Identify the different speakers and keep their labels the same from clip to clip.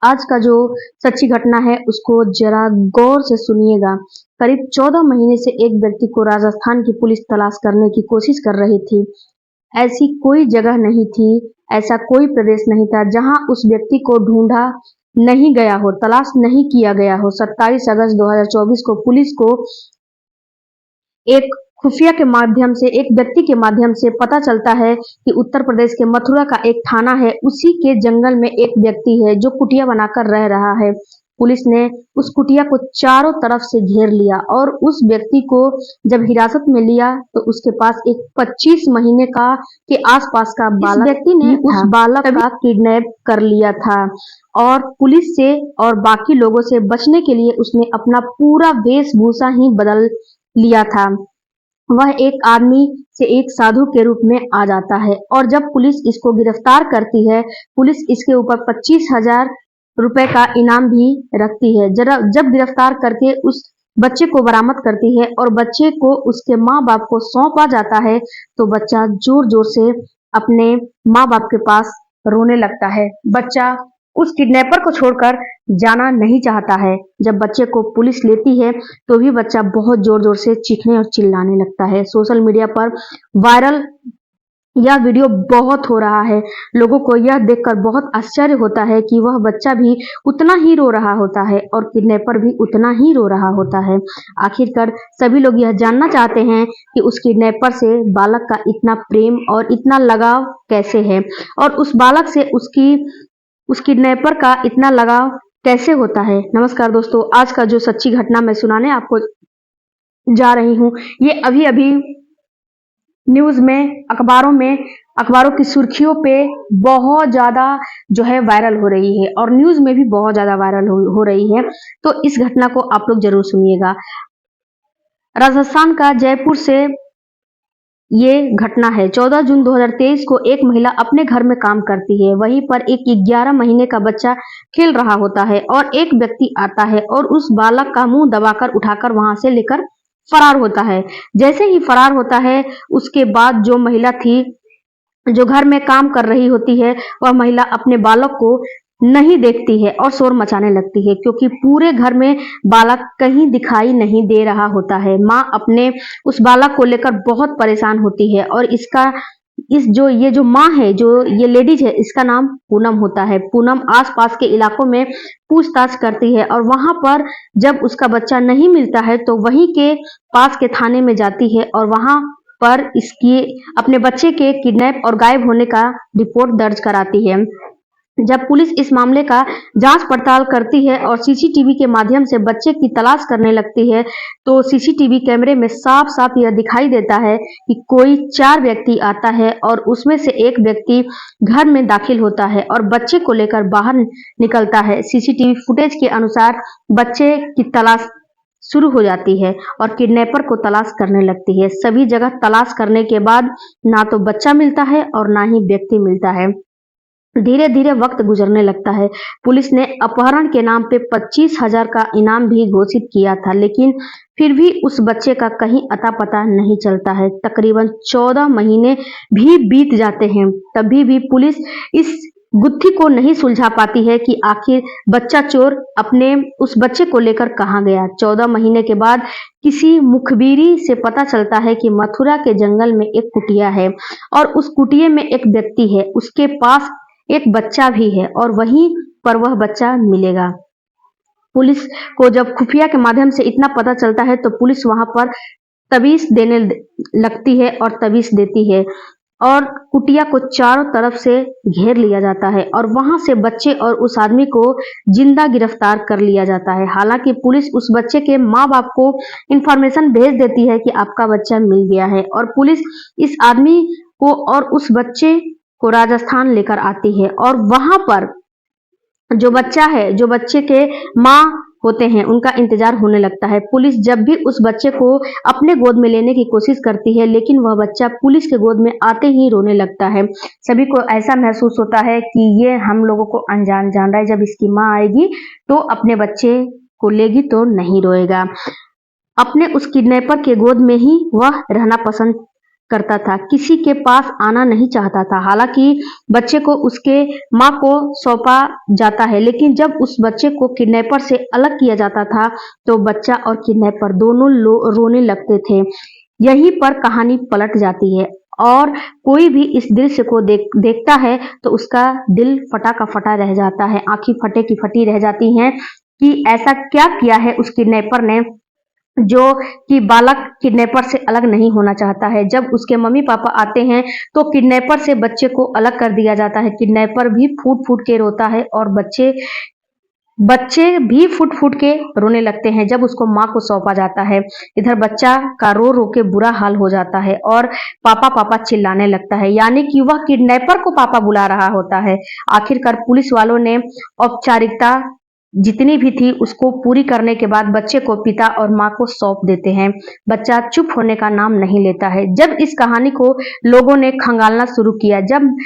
Speaker 1: आज का जो सच्ची घटना है उसको जरा गौर से सुनिएगा। करीब 14 महीने से एक व्यक्ति को राजस्थान की पुलिस तलाश करने की कोशिश कर रही थी। ऐसी कोई जगह नहीं थी, ऐसा कोई प्रदेश नहीं था जहां उस व्यक्ति को ढूंढा नहीं गया हो, तलाश नहीं किया गया हो। 27 अगस्त 2024 को पुलिस को एक खुफिया के माध्यम से, एक व्यक्ति के माध्यम से पता चलता है कि उत्तर प्रदेश के मथुरा का एक थाना है, उसी के जंगल में एक व्यक्ति है जो कुटिया बनाकर रह रहा है। पुलिस ने उस कुटिया को चारों तरफ से घेर लिया और उस व्यक्ति को जब हिरासत में लिया तो उसके पास एक 25 महीने का के आसपास का बालक, व्यक्ति ने उस बालक का किडनैप कर लिया था और पुलिस से और बाकी लोगों से बचने के लिए उसने अपना पूरा वेशभूषा ही बदल लिया था। वह एक आदमी से एक साधु के रूप में आ जाता है और जब पुलिस इसको गिरफ्तार करती है, पुलिस इसके ऊपर 25,000 रुपए का इनाम भी रखती है। जब गिरफ्तार करके उस बच्चे को बरामद करती है और बच्चे को उसके माँ बाप को सौंपा जाता है, तो बच्चा जोर जोर से अपने माँ बाप के पास रोने लगता है। बच्चा उस किडनैपर को छोड़कर जाना नहीं चाहता है। जब बच्चे को पुलिस लेती है तो भी बच्चा बहुत जोर जोर से चीखने और चिल्लाने लगता है। सोशल मीडिया पर वायरल यह वीडियो बहुत हो रहा है। लोगों को यह देखकर बहुत आश्चर्य होता है कि वह बच्चा भी उतना ही रो रहा होता है और किडनैपर भी उतना ही रो रहा होता है। आखिरकार सभी लोग यह जानना चाहते हैं कि उस किडनैपर से बालक का इतना प्रेम और इतना लगाव कैसे है और उस बालक से उस किडनैपर का इतना लगाव कैसे होता है। नमस्कार दोस्तों, आज का जो सच्ची घटना मैं सुनाने आपको जा रही हूँ, ये अभी अभी न्यूज में, अखबारों की सुर्खियों पे बहुत ज्यादा जो है वायरल हो रही है और न्यूज में भी बहुत ज्यादा वायरल हो रही है। तो इस घटना को आप लोग जरूर सुनिएगा। राजस्थान का जयपुर से ये घटना है। 14 जून 2023 को एक महिला अपने घर में काम करती है। वहीं पर एक 11 महीने का बच्चा खेल रहा होता है और एक व्यक्ति आता है और उस बालक का मुंह दबाकर उठाकर वहां से लेकर फरार होता है। जैसे ही फरार होता है, उसके बाद जो महिला थी, जो घर में काम कर रही होती है, वह महिला अपने बालक को नहीं देखती है और शोर मचाने लगती है क्योंकि पूरे घर में बालक कहीं दिखाई नहीं दे रहा होता है। माँ अपने उस बालक को लेकर बहुत परेशान होती है और ये जो माँ है, जो ये लेडीज है, इसका नाम पूनम होता है। पूनम आसपास के इलाकों में पूछताछ करती है और वहां पर जब उसका बच्चा नहीं मिलता है तो वहीं के पास के थाने में जाती है और वहां पर इसकी अपने बच्चे के किडनैप और गायब होने का रिपोर्ट दर्ज कराती है। जब पुलिस इस मामले का जांच पड़ताल करती है और सीसीटीवी के माध्यम से बच्चे की तलाश करने लगती है, तो सीसीटीवी कैमरे में साफ साफ यह दिखाई देता है कि कोई 4 व्यक्ति आता है और उसमें से एक व्यक्ति घर में दाखिल होता है और बच्चे को लेकर बाहर निकलता है। सीसीटीवी फुटेज के अनुसार बच्चे की तलाश शुरू हो जाती है और किडनैपर को तलाश करने लगती है। सभी जगह तलाश करने के बाद ना तो बच्चा मिलता है और ना ही व्यक्ति मिलता है। धीरे धीरे वक्त गुजरने लगता है। पुलिस ने अपहरण के नाम पे 25,000 का इनाम भी घोषित किया था, लेकिन फिर भी उस बच्चे का कहीं अता पता नहीं चलता है। तकरीबन 14 महीने भी बीत जाते हैं, तभी भी पुलिस इस गुत्थी को नहीं सुलझा पाती है कि आखिर बच्चा चोर अपने उस बच्चे को लेकर कहाँ गया। 14 महीने के बाद किसी मुखबिरी से पता चलता है कि मथुरा के जंगल में एक कुटिया है और उस कुटिये में एक व्यक्ति है, उसके पास एक बच्चा भी है और वहीं पर वह बच्चा मिलेगा। पुलिस को जब खुफिया के माध्यम से इतना पता चलता है तो पुलिस वहां पर तवीज देने लगती है और तवीज देती है और कुटिया को चारों तरफ से घेर लिया जाता है और वहां से बच्चे और उस आदमी को जिंदा गिरफ्तार कर लिया जाता है। हालांकि पुलिस उस बच्चे के माँ बाप को इंफॉर्मेशन भेज देती है कि आपका बच्चा मिल गया है और पुलिस इस आदमी को और उस बच्चे को राजस्थान लेकर आती है और वहां पर जो बच्चा है, जो बच्चे के माँ होते हैं, उनका इंतजार होने लगता है। पुलिस जब भी उस बच्चे को अपने गोद में लेने की कोशिश करती है, लेकिन वह बच्चा पुलिस के गोद में आते ही रोने लगता है। सभी को ऐसा महसूस होता है कि ये हम लोगों को अनजान जान रहा है, जब इसकी माँ आएगी तो अपने बच्चे को लेगी तो नहीं रोएगा। अपने उस किडनैपर के गोद में ही वह रहना पसंद करता था, किसी के पास आना नहीं चाहता था। हालांकि बच्चे को उसके माँ को सौंपा जाता है, लेकिन जब उस बच्चे को किडनैपर से अलग किया जाता था तो बच्चा और किडनैपर दोनों रोने लगते थे। यहीं पर कहानी पलट जाती है और कोई भी इस दृश्य को देखता है तो उसका दिल फटा का फटा रह जाता है, आंखें फटे की फटी रह जाती हैं कि ऐसा क्या किया है उस किडनैपर ने जो कि बालक किडनैपर से अलग नहीं होना चाहता है। जब उसके मम्मी पापा आते हैं तो किडनैपर से बच्चे को अलग कर दिया जाता है। किडनैपर भी फूट फूट के रोता है और बच्चे बच्चे भी फूट फूट के रोने लगते हैं जब उसको माँ को सौंपा जाता है। इधर बच्चा का रो रो के बुरा हाल हो जाता है और पापा पापा चिल्लाने लगता है, यानी कि वह किडनैपर को पापा बुला रहा होता है। आखिरकार पुलिस वालों ने औपचारिकता जितनी भी थी उसको पूरी करने के बाद बच्चे को पिता और माँ को सौंप देते हैं। बच्चा चुप होने का नाम नहीं लेता है। जब इस कहानी को लोगों ने खंगालना शुरू किया, जब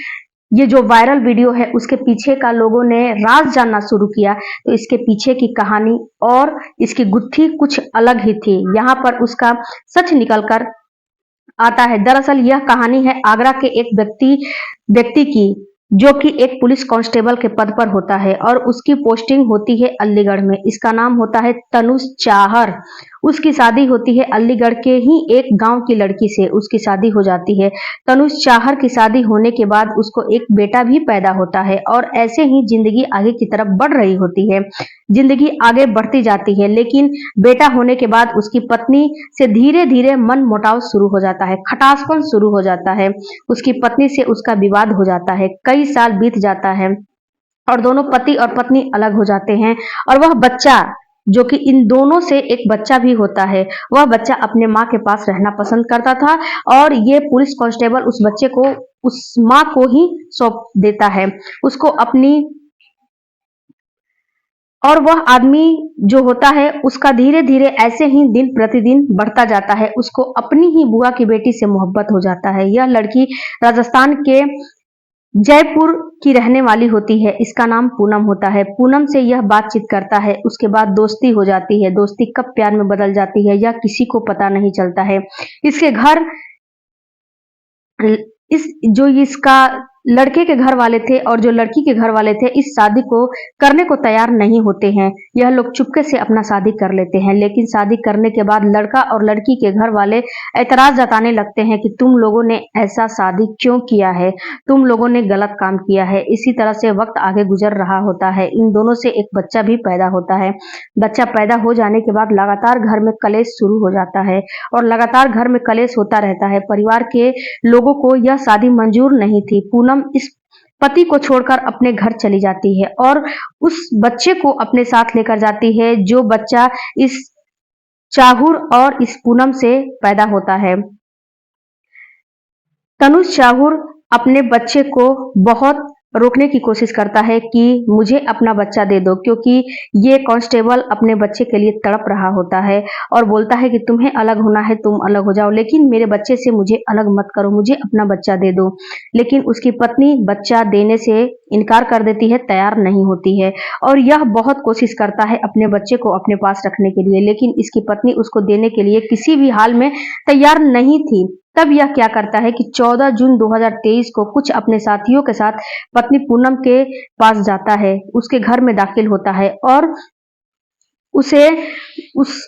Speaker 1: ये जो वायरल वीडियो है उसके पीछे का लोगों ने राज जानना शुरू किया, तो इसके पीछे की कहानी और इसकी गुत्थी कुछ अलग ही थी। यहाँ पर उसका सच निकल कर आता है। दरअसल यह कहानी है आगरा के एक व्यक्ति की, जो कि एक पुलिस कांस्टेबल के पद पर होता है और उसकी पोस्टिंग होती है अलीगढ़ में। इसका नाम होता है तनुज चाहर। उसकी शादी होती है अलीगढ़ के ही एक गांव की लड़की से, उसकी शादी हो जाती है। तनुज चाहर की शादी होने के बाद उसको एक बेटा भी पैदा होता है और ऐसे ही जिंदगी आगे की तरफ बढ़ रही होती है। जिंदगी आगे बढ़ती जाती है, लेकिन बेटा होने के बाद उसकी पत्नी से धीरे धीरे मन मुटाव शुरू हो जाता है, खटासपन शुरू हो जाता है। उसकी पत्नी से उसका विवाद हो जाता है। कई साल बीत जाता है और दोनों पति और पत्नी अलग हो जाते हैं और वह बच्चा, जो कि इन दोनों से एक बच्चा भी होता है, वह बच्चा अपने माँ के पास रहना पसंद करता था और ये पुलिस कांस्टेबल उस बच्चे को उस माँ को ही सौंप देता है। उसको अपनी, और वह आदमी जो होता है उसका धीरे धीरे ऐसे ही दिन प्रतिदिन बढ़ता जाता है। उसको अपनी ही बुआ की बेटी से मोहब्बत हो जाता है। यह लड़की राजस्थान के जयपुर की रहने वाली होती है। इसका नाम पूनम होता है। पूनम से यह बातचीत करता है, उसके बाद दोस्ती हो जाती है। दोस्ती कब प्यार में बदल जाती है यह किसी को पता नहीं चलता है। इसके घर इस जो इसका लड़के के घर वाले थे और जो लड़की के घर वाले थे इस शादी को करने को तैयार नहीं होते हैं। यह लोग चुपके से अपना शादी कर लेते हैं, लेकिन शादी करने के बाद लड़का और लड़की के घर वाले ऐतराज जताने लगते हैं कि तुम लोगों ने ऐसा शादी क्यों किया है, तुम लोगों ने गलत काम किया है। इसी तरह से वक्त आगे गुजर रहा होता है। इन दोनों से एक बच्चा भी पैदा होता है। बच्चा पैदा हो जाने के बाद लगातार घर में कलेश शुरू हो जाता है और लगातार घर में कलेश होता रहता है। परिवार के लोगों को यह शादी मंजूर नहीं थी। पूनम इस पति को छोड़कर अपने घर चली जाती है और उस बच्चे को अपने साथ लेकर जाती है, जो बच्चा इस चाहूर और इस पूनम से पैदा होता है। तनुज चाहूर अपने बच्चे को बहुत रोकने की कोशिश करता है कि मुझे अपना बच्चा दे दो, क्योंकि ये कांस्टेबल अपने बच्चे के लिए तड़प रहा होता है और बोलता है कि तुम्हें अलग होना है तुम अलग हो जाओ, लेकिन मेरे बच्चे से मुझे अलग मत करो, मुझे अपना बच्चा दे दो। लेकिन उसकी पत्नी बच्चा देने से इनकार कर देती है, तैयार नहीं होती है और यह बहुत कोशिश करता है अपने बच्चे को अपने पास रखने के लिए, लेकिन इसकी पत्नी उसको देने के लिए किसी भी हाल में तैयार नहीं थी। तब यह क्या करता है कि 14 जून 2023 को कुछ अपने साथियों के साथ पत्नी पूनम के पास जाता है, उसके घर में दाखिल होता है और उसे उस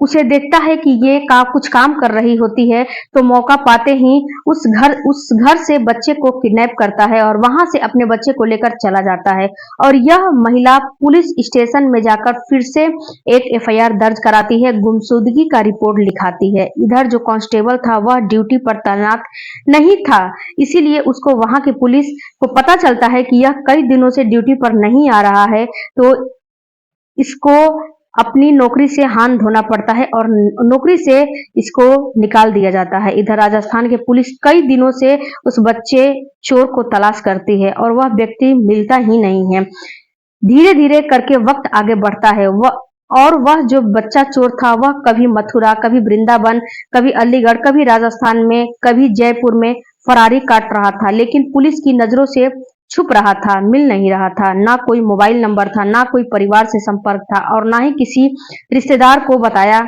Speaker 1: उसे देखता है कि ये कुछ काम कर रही होती है, तो मौका पाते ही उस घर से बच्चे को किडनैप करता है और वहां से अपने बच्चे को लेकर चला जाता है और यह महिला पुलिस स्टेशन में जाकर फिर से एक एफआईआर दर्ज कराती है, गुमशुदगी का रिपोर्ट लिखाती है। इधर जो कांस्टेबल था वह ड्यूटी पर तैनात नहीं था, इसीलिए उसको वहां की पुलिस को पता चलता है कि यह कई दिनों से ड्यूटी पर नहीं आ रहा है, तो इसको अपनी नौकरी से हाथ धोना पड़ता है और नौकरी से इसको निकाल दिया जाता है। इधर राजस्थान के पुलिस कई दिनों से उस बच्चे चोर को तलाश करती है और वह व्यक्ति मिलता ही नहीं है। धीरे धीरे करके वक्त आगे बढ़ता है, वह जो बच्चा चोर था वह कभी मथुरा, कभी वृंदावन, कभी अलीगढ़, कभी राजस्थान में, कभी जयपुर में फरारी काट रहा था, लेकिन पुलिस की नजरों से छुप रहा था, मिल नहीं रहा था। ना कोई मोबाइल नंबर था, ना कोई परिवार से संपर्क था और ना ही किसी रिश्तेदार को बताया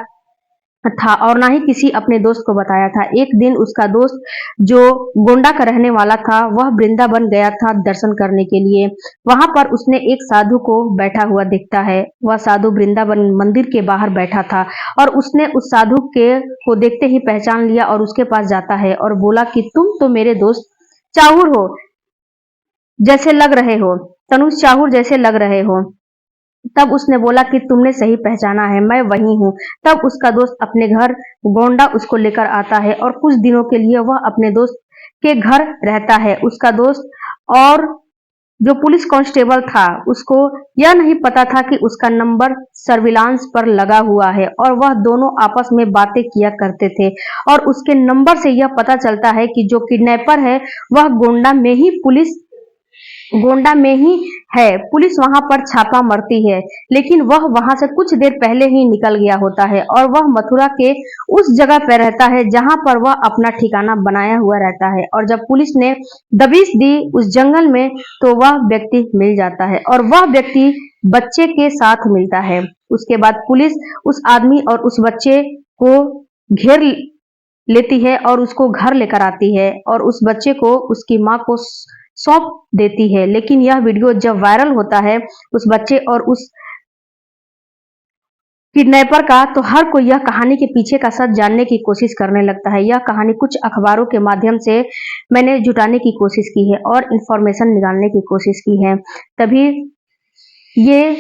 Speaker 1: था और ना ही किसी अपने दोस्त को बताया था। एक दिन उसका दोस्त जो गोंडा का रहने वाला था वह वृंदावन गया था दर्शन करने के लिए। वहां पर उसने एक साधु को बैठा हुआ देखता है। वह साधु वृंदावन मंदिर के बाहर बैठा था और उसने उस साधु के को देखते ही पहचान लिया और उसके पास जाता है और बोला कि तुम तो मेरे दोस्त चाहूर हो जैसे लग रहे हो, तनुज चाहूर जैसे लग रहे हो। तब उसने बोला कि तुमने सही पहचाना है, मैं वही हूँ। तब उसका दोस्त अपने घर गोंडा उसको लेकर आता है और कुछ दिनों के लिए वह अपने दोस्त के घर रहता है। उसका दोस्त और जो पुलिस कांस्टेबल था उसको यह नहीं पता था कि उसका नंबर सर्विलांस पर लगा हुआ है और वह दोनों आपस में बातें किया करते थे और उसके नंबर से यह पता चलता है कि जो किडनैपर है वह गोंडा में ही है। पुलिस वहां पर छापा मारती है लेकिन वह वहां से कुछ देर पहले ही निकल गया होता है और वह मथुरा के उस जगह पर रहता है जहां पर वह अपना ठिकाना बनाया हुआ रहता है। और जब पुलिस ने दबिश दी उस जंगल में तो वह व्यक्ति मिल जाता है और वह व्यक्ति बच्चे के साथ मिलता है। उसके बाद पुलिस उस आदमी और उस बच्चे को घेर लेती है और उसको घर लेकर आती है और उस बच्चे को उसकी माँ को सौंप देती है। लेकिन यह वीडियो जब वायरल होता है उस बच्चे और उस किडनैपर का तो हर कोई यह कहानी के पीछे का सच जानने की कोशिश करने लगता है। यह कहानी कुछ अखबारों के माध्यम से मैंने जुटाने की कोशिश की है और इंफॉर्मेशन निकालने की कोशिश की है, तभी ये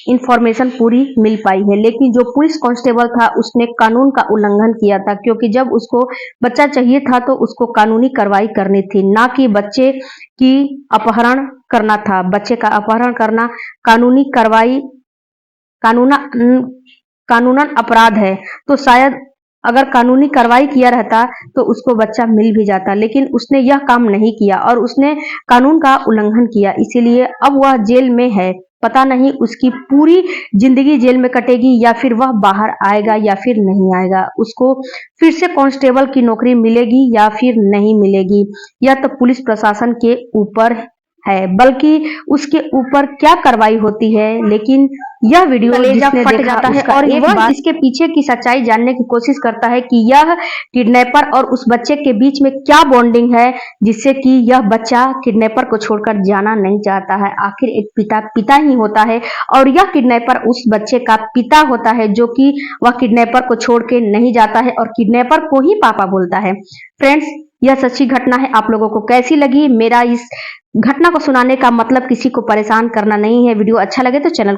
Speaker 1: इंफॉर्मेशन पूरी मिल पाई है। लेकिन जो पुलिस कांस्टेबल था उसने कानून का उल्लंघन किया था क्योंकि जब उसको बच्चा चाहिए था तो उसको कानूनी कार्रवाई करनी थी, ना कि बच्चे की अपहरण करना था। बच्चे का अपहरण करना कानूनी कार्रवाई कानूनन अपराध है। तो शायद अगर कानूनी कार्रवाई किया रहता तो उसको बच्चा मिल भी जाता, लेकिन उसने यह काम नहीं किया और उसने कानून का उल्लंघन किया, इसीलिए अब वह जेल में है। पता नहीं उसकी पूरी जिंदगी जेल में कटेगी या फिर वह बाहर आएगा या फिर नहीं आएगा, उसको फिर से कांस्टेबल की नौकरी मिलेगी या फिर नहीं मिलेगी, यह तो पुलिस प्रशासन के ऊपर है, बल्कि उसके ऊपर क्या कार्रवाई होती है। लेकिन यह वीडियो
Speaker 2: कलेजा
Speaker 1: जिसने
Speaker 2: फट
Speaker 1: देखा
Speaker 2: जाता है
Speaker 1: उसका
Speaker 2: और
Speaker 1: एक
Speaker 2: वह
Speaker 1: बात इसके पीछे की सच्चाई जानने की कोशिश करता है कि यह किडनैपर और उस बच्चे के बीच में क्या बॉन्डिंग है जिससे कि यह बच्चा किडनैपर को छोड़कर जाना नहीं चाहता है। आखिर एक पिता ही होता है और यह किडनैपर उस बच्चे का पिता होता है जो कि वह किडनैपर को छोड़ के नहीं जाता है और किडनैपर को ही पापा बोलता है। फ्रेंड्स, यह सच्ची घटना है। आप लोगों को कैसी लगी? मेरा इस घटना को सुनाने का मतलब किसी को परेशान करना नहीं है। वीडियो अच्छा लगे तो चैनल